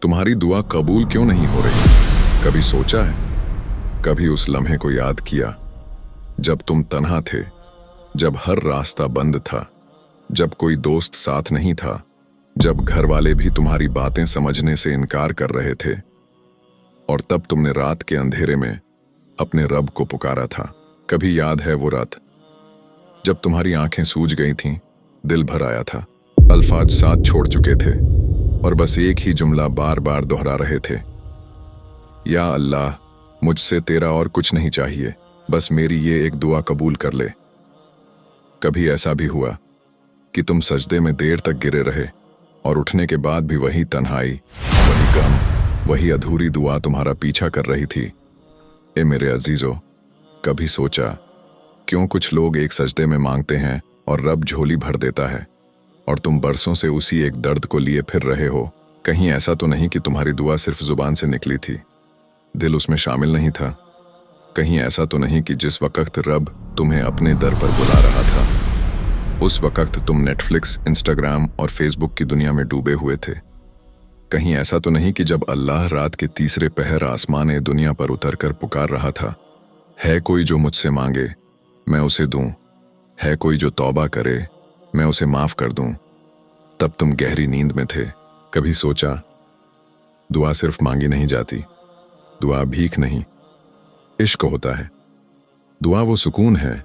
तुम्हारी दुआ कबूल क्यों नहीं हो रही? कभी सोचा है? कभी उस लम्हे को याद किया जब तुम तन्हा थे, जब हर रास्ता बंद था, जब कोई दोस्त साथ नहीं था, जब घर वाले भी तुम्हारी बातें समझने से इनकार कर रहे थे, और तब तुमने रात के अंधेरे में अपने रब को पुकारा था? कभी याद है वो रात जब तुम्हारी आंखें सूज गई थीं, दिल भर आया था, अल्फाज साथ छोड़ चुके थे और बस एक ही जुमला बार बार दोहरा रहे थे, या अल्लाह, मुझसे तेरा और कुछ नहीं चाहिए, बस मेरी ये एक दुआ कबूल कर ले। कभी ऐसा भी हुआ कि तुम सजदे में देर तक गिरे रहे और उठने के बाद भी वही तन्हाई, वही गम, वही अधूरी दुआ तुम्हारा पीछा कर रही थी? ए मेरे अजीजों, कभी सोचा क्यों कुछ लोग एक सजदे में मांगते हैं और रब झोली भर देता है, और तुम बरसों से उसी एक दर्द को लिए फिर रहे हो? कहीं ऐसा तो नहीं कि तुम्हारी दुआ सिर्फ जुबान से निकली थी, दिल उसमें शामिल नहीं था? कहीं ऐसा तो नहीं कि जिस वक्त रब तुम्हें अपने दर पर बुला रहा था, उस वक्त तुम नेटफ्लिक्स, इंस्टाग्राम और फेसबुक की दुनिया में डूबे हुए थे? कहीं ऐसा तो नहीं कि जब अल्लाह रात के तीसरे पहर आसमान दुनिया पर उतर कर पुकार रहा था, है कोई जो मुझसे मांगे मैं उसे दूं, है कोई जो तौबा करे मैं उसे माफ कर दूं, तब तुम गहरी नींद में थे? कभी सोचा दुआ सिर्फ मांगी नहीं जाती, दुआ भीख नहीं, इश्क होता है। दुआ वो सुकून है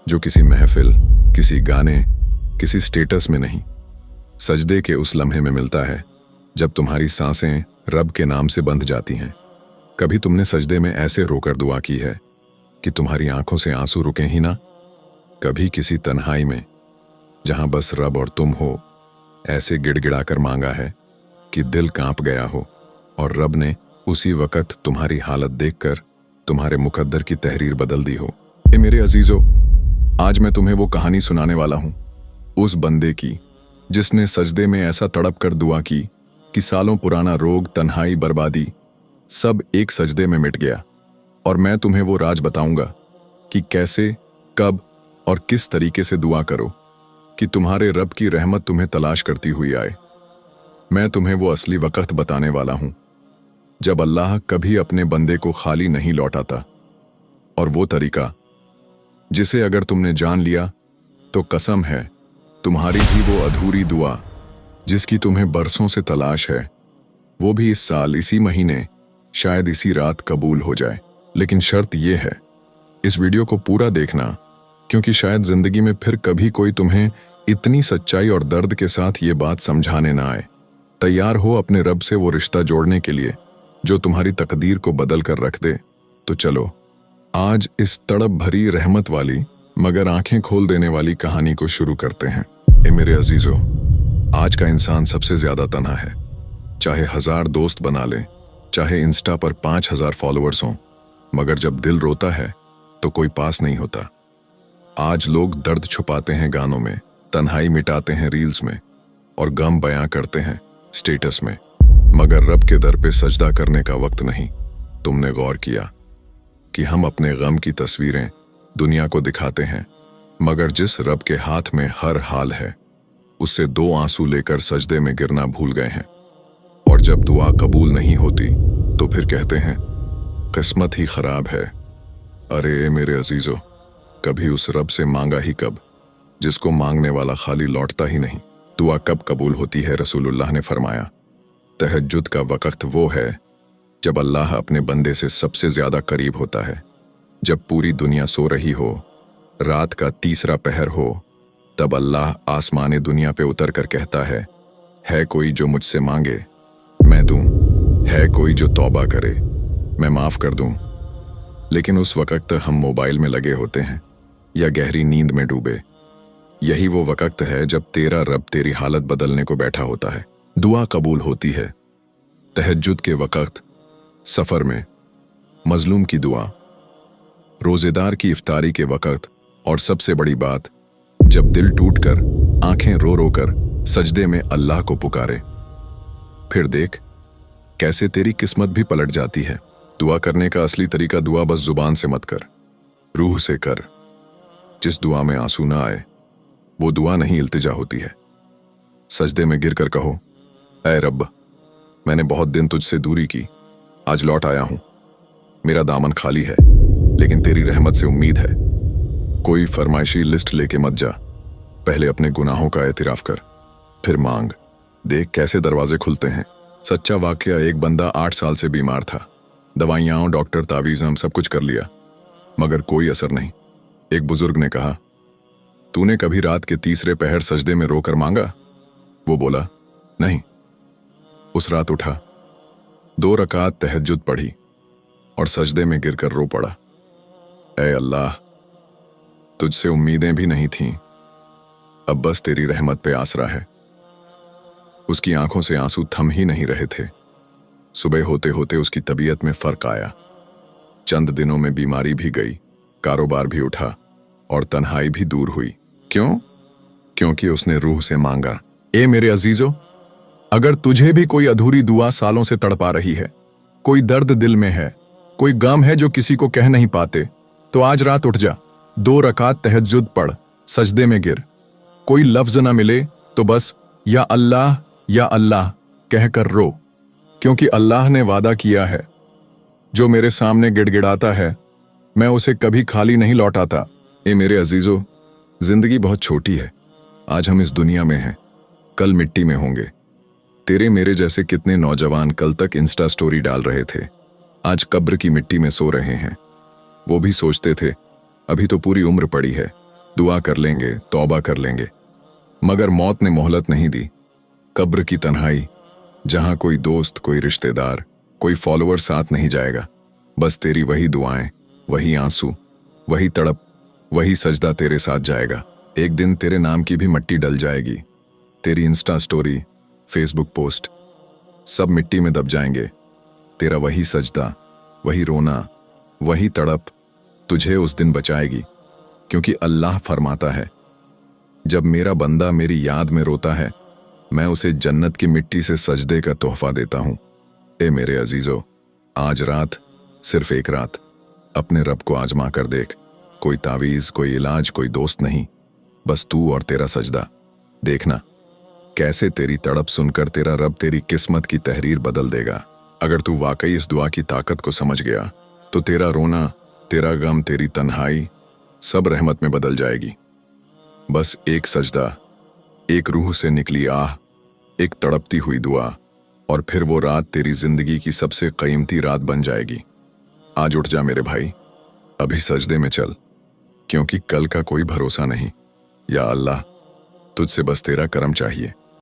जो किसी महफिल, किसी गाने, किसी स्टेटस में नहीं, सजदे के उस लम्हे में मिलता है जब तुम्हारी सांसें रब के नाम से बंध जाती हैं। कभी तुमने सजदे में ऐसे रोकर दुआ की है कि तुम्हारी आंखों से आंसू रुके ही ना? कभी किसी तन्हाई में जहां बस रब और तुम हो, ऐसे गिड़गिड़ाकर मांगा है कि दिल कांप गया हो, और रब ने उसी वक्त तुम्हारी हालत देखकर तुम्हारे मुकद्दर की तहरीर बदल दी हो? ए मेरे अजीजों, आज मैं तुम्हें वो कहानी सुनाने वाला हूं, उस बंदे की जिसने सजदे में ऐसा तड़प कर दुआ की कि सालों पुराना रोग, तन्हाई, बर्बादी सब एक सजदे में मिट गया। और मैं तुम्हें वो राज बताऊंगा कि कैसे, कब और किस तरीके से दुआ करो कि तुम्हारे रब की रहमत तुम्हें तलाश करती हुई आए। मैं तुम्हें वो असली वक्त बताने वाला हूं जब अल्लाह कभी अपने बंदे को खाली नहीं लौटाता, और वो तरीका जिसे अगर तुमने जान लिया तो कसम है तुम्हारी भी वो अधूरी दुआ जिसकी तुम्हें बरसों से तलाश है, वो भी इस साल, इसी महीने, शायद इसी रात कबूल हो जाए। लेकिन शर्त यह है, इस वीडियो को पूरा देखना, क्योंकि शायद जिंदगी में फिर कभी कोई तुम्हें इतनी सच्चाई और दर्द के साथ ये बात समझाने ना आए। तैयार हो अपने रब से वो रिश्ता जोड़ने के लिए जो तुम्हारी तकदीर को बदल कर रख दे? तो चलो आज इस तड़प भरी, रहमत वाली मगर आंखें खोल देने वाली कहानी को शुरू करते हैं। ए मेरे अजीजों, आज का इंसान सबसे ज्यादा तन्हा है। चाहे 1000 दोस्त बना ले, चाहे इंस्टा पर 5000 फॉलोअर्स हों, मगर जब दिल रोता है तो कोई पास नहीं होता। आज लोग दर्द छुपाते हैं गानों में, तन्हाई मिटाते हैं रील्स में, और गम बयां करते हैं स्टेटस में, मगर रब के दर पे सजदा करने का वक्त नहीं। तुमने गौर किया कि हम अपने गम की तस्वीरें दुनिया को दिखाते हैं, मगर जिस रब के हाथ में हर हाल है, उससे 2 आंसू लेकर सजदे में गिरना भूल गए हैं। और जब दुआ कबूल नहीं होती तो फिर कहते हैं किस्मत ही खराब है। अरे मेरे अजीजों, कभी उस रब से मांगा ही कब जिसको मांगने वाला खाली लौटता ही नहीं? दुआ कब कबूल होती है? रसूलुल्लाह ने फरमाया, तहज्जुद का वक्त वो है जब अल्लाह अपने बंदे से सबसे ज्यादा करीब होता है। जब पूरी दुनिया सो रही हो, रात का तीसरा पहर हो, तब अल्लाह आसमाने दुनिया पे उतर कर कहता है कोई जो मुझसे मांगे मैं दूं, है कोई जो तौबा करे मैं माफ कर दूं। लेकिन उस वक्त हम मोबाइल में लगे होते हैं या गहरी नींद में डूबे। यही वो वक्त है जब तेरा रब तेरी हालत बदलने को बैठा होता है। दुआ कबूल होती है तहज्जुद के वक्त, सफर में, मजलूम की दुआ, रोजेदार की इफ्तारी के वक्त, और सबसे बड़ी बात, जब दिल टूटकर, आंखें रो रो कर सजदे में अल्लाह को पुकारे। फिर देख कैसे तेरी किस्मत भी पलट जाती है। दुआ करने का असली तरीका दुआ बस जुबान से मत कर, रूह से कर। जिस दुआ में आंसू ना आए वो दुआ नहीं, इल्तिजा होती है। सजदे में गिरकर कहो, ऐ रब, मैंने बहुत दिन तुझसे दूरी की, आज लौट आया हूं। मेरा दामन खाली है, लेकिन तेरी रहमत से उम्मीद है। कोई फरमाइशी लिस्ट लेके मत जा, पहले अपने गुनाहों का एतराफ कर, फिर मांग। देख कैसे दरवाजे खुलते हैं। सच्चा वाकया, एक बंदा 8 साल से बीमार था। दवाइयां, डॉक्टर, तावीज़ सब कुछ कर लिया, मगर कोई असर नहीं। एक बुजुर्ग ने कहा, तूने कभी रात के तीसरे पहर सजदे में रोकर मांगा? वो बोला, नहीं। उस रात उठा, 2 रकात तहज्जुद पढ़ी और सजदे में गिरकर रो पड़ा। ऐ अल्लाह, तुझसे उम्मीदें भी नहीं थीं, अब बस तेरी रहमत पे आसरा है। उसकी आंखों से आंसू थम ही नहीं रहे थे। सुबह होते होते उसकी तबीयत में फर्क आया। चंद दिनों में बीमारी भी गई, कारोबार भी उठा और तन्हाई भी दूर हुई। क्यों? क्योंकि उसने रूह से मांगा। ए मेरे अजीजों, अगर तुझे भी कोई अधूरी दुआ सालों से तड़पा रही है, कोई दर्द दिल में है, कोई गम है जो किसी को कह नहीं पाते, तो आज रात उठ जा, 2 रकात तहज्जुद पढ़, सजदे में गिर। कोई लफ्ज ना मिले तो बस या अल्लाह कहकर रो, क्योंकि अल्लाह ने वादा किया है, जो मेरे सामने गिड़गिड़ाता है मैं उसे कभी खाली नहीं लौटाता। ए मेरे अजीजों, जिंदगी बहुत छोटी है। आज हम इस दुनिया में हैं, कल मिट्टी में होंगे। तेरे मेरे जैसे कितने नौजवान कल तक इंस्टा स्टोरी डाल रहे थे, आज कब्र की मिट्टी में सो रहे हैं। वो भी सोचते थे अभी तो पूरी उम्र पड़ी है, दुआ कर लेंगे, तौबा कर लेंगे, मगर मौत ने मोहलत नहीं दी। कब्र की तन्हाई, जहां कोई दोस्त, कोई रिश्तेदार, कोई फॉलोअर साथ नहीं जाएगा, बस तेरी वही दुआएं, वही आंसू, वही तड़प, वही सजदा तेरे साथ जाएगा। एक दिन तेरे नाम की भी मिट्टी डल जाएगी, तेरी इंस्टा स्टोरी, फेसबुक पोस्ट सब मिट्टी में दब जाएंगे। तेरा वही सजदा, वही रोना, वही तड़प तुझे उस दिन बचाएगी, क्योंकि अल्लाह फरमाता है, जब मेरा बंदा मेरी याद में रोता है, मैं उसे जन्नत की मिट्टी से सजदे का तोहफा देता हूं। ए मेरे अजीजों, आज रात, सिर्फ एक रात, अपने रब को आजमा कर देख। कोई तावीज़, कोई इलाज, कोई दोस्त नहीं, बस तू और तेरा सजदा। देखना कैसे तेरी तड़प सुनकर तेरा रब तेरी किस्मत की तहरीर बदल देगा। अगर तू वाकई इस दुआ की ताकत को समझ गया, तो तेरा रोना, तेरा गम, तेरी तन्हाई सब रहमत में बदल जाएगी। बस एक सजदा, एक रूह से निकली आह, एक तड़पती हुई दुआ, और फिर वो रात तेरी जिंदगी की सबसे कीमती रात बन जाएगी। आज उठ जा मेरे भाई, अभी सजदे में चल, क्योंकि कल का कोई भरोसा नहीं। या अल्लाह, तुझसे बस तेरा करम चाहिए।